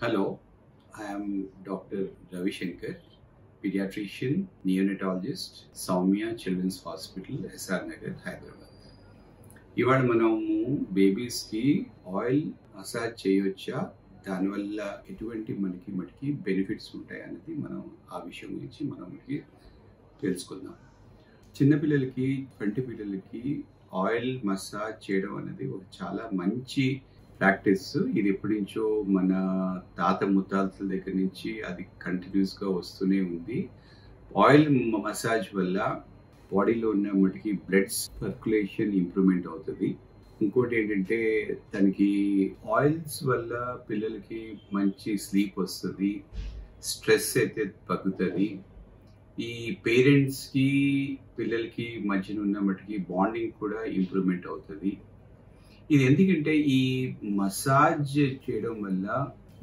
Hello, I am Dr. Ravi Shankar, pediatrician, neonatologist, Saumya Children's Hospital, SR Nagar, Hyderabad. ఇవాళ మనము babies కి oil massage చేయొచ్చా, దానివల్ల ఎటువంటి మనకి బెనిఫిట్స్ ఉంటాయి అనేది మనం ఆ విషయం గురించి మనకి తెలుసుకుందాం. చిన్నపిల్లలకి, పంటి పిల్లలకి ఆయిల్ మసాజ్ చేయడం అనేది ఒక చాలా మంచి ప్రాక్టీస్. ఇది ఎప్పటి నుంచో మన తాత ముత్తాతల దగ్గర నుంచి అది కంటిన్యూస్గా వస్తూనే ఉంది. ఆయిల్ మసాజ్ వల్ల బాడీలో ఉన్న మటుకి బ్లడ్ సర్క్యులేషన్ ఇంప్రూవ్మెంట్ అవుతుంది. ఇంకోటి ఏంటంటే దానికి ఆయిల్స్ వల్ల పిల్లలకి మంచి స్లీప్ వస్తుంది, స్ట్రెస్ అయితే తగ్గుతుంది. ఈ పేరెంట్స్కి పిల్లలకి మధ్యన ఉన్న మటుకి బాండింగ్ కూడా ఇంప్రూవ్మెంట్ అవుతుంది. ఇది ఎందుకంటే ఈ మసాజ్ చేయడం వల్ల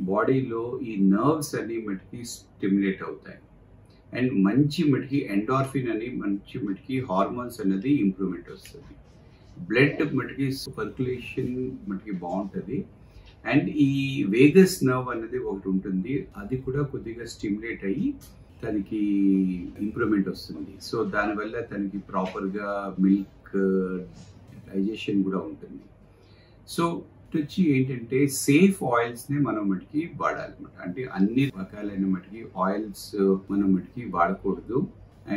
బాడీలో ఈ నర్వ్స్ అన్ని మటుకి స్టిమ్యులేట్ అవుతాయి అండ్ మంచి మటుకి ఎండార్ఫిన్ అని మంచి మటుకి హార్మోన్స్ అనేది ఇంప్రూవ్మెంట్ వస్తుంది. బ్లడ్ మటుకి సర్క్యులేషన్ మటుకి బాగుంటుంది అండ్ ఈ వేగస్ నర్వ్ అనేది ఒకటి ఉంటుంది, అది కూడా కొద్దిగా స్టిమ్యులేట్ అయ్యి తనకి ఇంప్రూవ్మెంట్ వస్తుంది. సో దానివల్ల తనకి ప్రాపర్గా మిల్క్ డైజెషన్ కూడా ఉంటుంది. సో వచ్చి ఏంటంటే సేఫ్ ఆయిల్స్ నే మనం మటుకి వాడాలన్నమాట. అంటే అన్ని రకాలైన మటుకి ఆయిల్స్ మనం మటుకి వాడకూడదు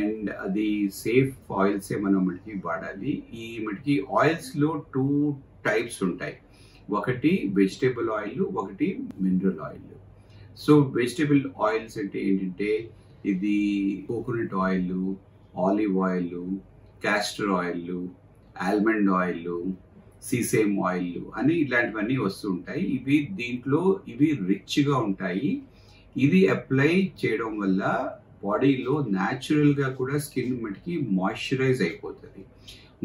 అండ్ అది సేఫ్ ఆయిల్సే మనం మటుకి వాడాలి. ఈ మటుకి ఆయిల్స్ లో 2 టైప్స్ ఉంటాయి, ఒకటి వెజిటేబుల్ ఆయిల్, ఒకటి mineral oil. So vegetable oils అంటే ఏంటంటే ఇది coconut oil, olive oil, castor oil, almond oil, sesame oil అని ఇలాంటివన్నీ వస్తూ ఉంటాయి. ఇవి రిచ్ గా ఉంటాయి. ఇది అప్లై చేయడం వల్ల బాడీలో న్యాచురల్ గా కూడా స్కిన్ మటుకి మాయిశ్చరైజ్ అయిపోతుంది.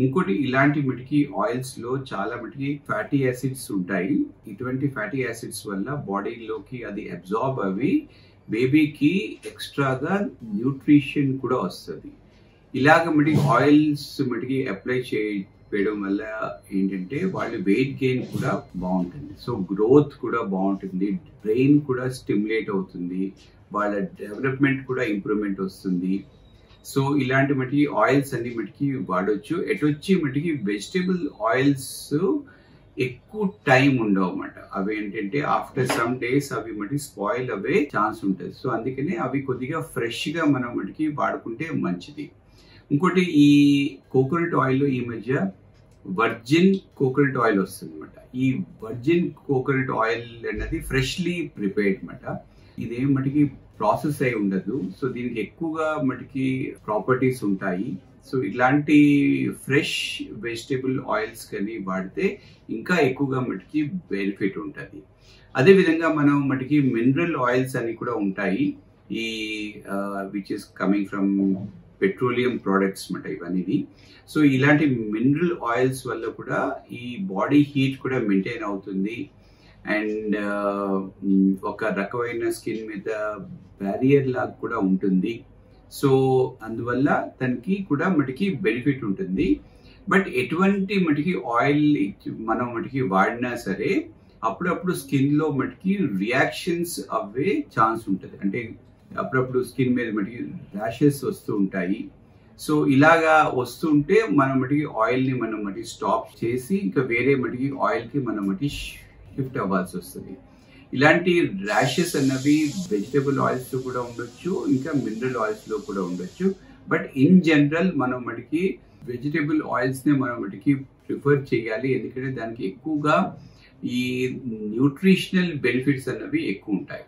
ఇంకోటి ఇలాంటి మటుకి ఆయిల్స్ లో చాలా మటుకి ఫ్యాటీ యాసిడ్స్ ఉంటాయి. ఇటువంటి ఫ్యాటీ యాసిడ్స్ వల్ల బాడీలోకి అది అబ్జార్బ్ అవి బేబీకి ఎక్స్ట్రాగా న్యూట్రిషన్ కూడా వస్తుంది. ఇలాగ మటుకి ఆయిల్స్ మటుకి అప్లై చేయడం వల్ల ఏంటంటే వాళ్ళ వెయిట్ గెయిన్ కూడా బాగుంటుంది, సో గ్రోత్ కూడా బాగుంటుంది, బ్రెయిన్ కూడా స్టిమ్యులేట్ అవుతుంది, వాళ్ళ డెవలప్మెంట్ కూడా ఇంప్రూవ్మెంట్ వస్తుంది. సో ఇలాంటి మటుకి ఆయిల్స్ అన్ని మటుకి వాడవచ్చు. ఎటొచ్చి మటుకి వెజిటేబుల్ ఆయిల్స్ ఎక్కువ టైం ఉండవు అన్నమాట. అవి ఏంటంటే ఆఫ్టర్ సమ్ డేస్ అవి మటుకి స్పాయిల్ అవే ఛాన్స్ ఉంటుంది. సో అందుకనే అవి కొద్దిగా ఫ్రెష్ గా మనం మటుకి వాడుకుంటే మంచిది. ఇంకోటి ఈ కోకోనట్ ఆయిల్ ఈ మధ్య వర్జిన్ కోకోనట్ ఆయిల్ వస్తుంది అనమాట. ఈ వర్జిన్ కోకోనట్ ఆయిల్ అనేది ఫ్రెష్లీ ప్రిపేర్డ్ అనమాట. ఇదేం మటుకి ప్రాసెస్ అయి ఉండదు. సో దీనికి ఎక్కువగా మటుకి ప్రాపర్టీస్ ఉంటాయి. సో ఇలాంటి ఫ్రెష్ వెజిటేబుల్ ఆయిల్స్ కానీ వాడితే ఇంకా ఎక్కువగా మటుకి బెనిఫిట్ ఉంటుంది. అదేవిధంగా మనం మటుకి మినరల్ ఆయిల్స్ అని కూడా ఉంటాయి, ఈ which is coming from petroleum products అన్నమాట ఇవన్నీ. సో ఇలాంటి మినరల్ ఆయిల్స్ వల్ల కూడా ఈ బాడీ హీట్ కూడా మెయింటైన్ అవుతుంది అండ్ ఒక రకమైన స్కిన్ మీద బ్యారియర్ లాగా కూడా ఉంటుంది. సో అందువల్ల తనకి కూడా మటుకి బెనిఫిట్ ఉంటుంది. బట్ ఎటువంటి మటుకి ఆయిల్ మనం మటుకి వాడినా సరే అప్పుడప్పుడు స్కిన్ లో మటుకి రియాక్షన్స్ అవే ఛాన్స్ ఉంటుంది. అంటే అప్పుడప్పుడు స్కిన్ మీద మటుకి ర్యాషెస్ వస్తూ ఉంటాయి. సో ఇలాగా వస్తుంటే మనం మటుకి ఆయిల్ ని మనం మటుకి స్టాప్ చేసి ఇంకా వేరే మటుకి ఆయిల్ కి మనం మటుకి షిఫ్ట్ అవ్వాల్సి వస్తుంది. ఇలాంటి ర్యాషెస్ అన్నవి వెజిటేబుల్ ఆయిల్స్ లో కూడా ఉండొచ్చు, ఇంకా మినరల్ ఆయిల్స్ లో కూడా ఉండొచ్చు. బట్ ఇన్ జనరల్ మనం మటుకి వెజిటేబుల్ ఆయిల్స్ నే మనం మటుకి ప్రిఫర్ చేయాలి, ఎందుకంటే దానికి ఎక్కువగా ఈ న్యూట్రిషనల్ బెనిఫిట్స్ అన్నవి ఎక్కువ ఉంటాయి.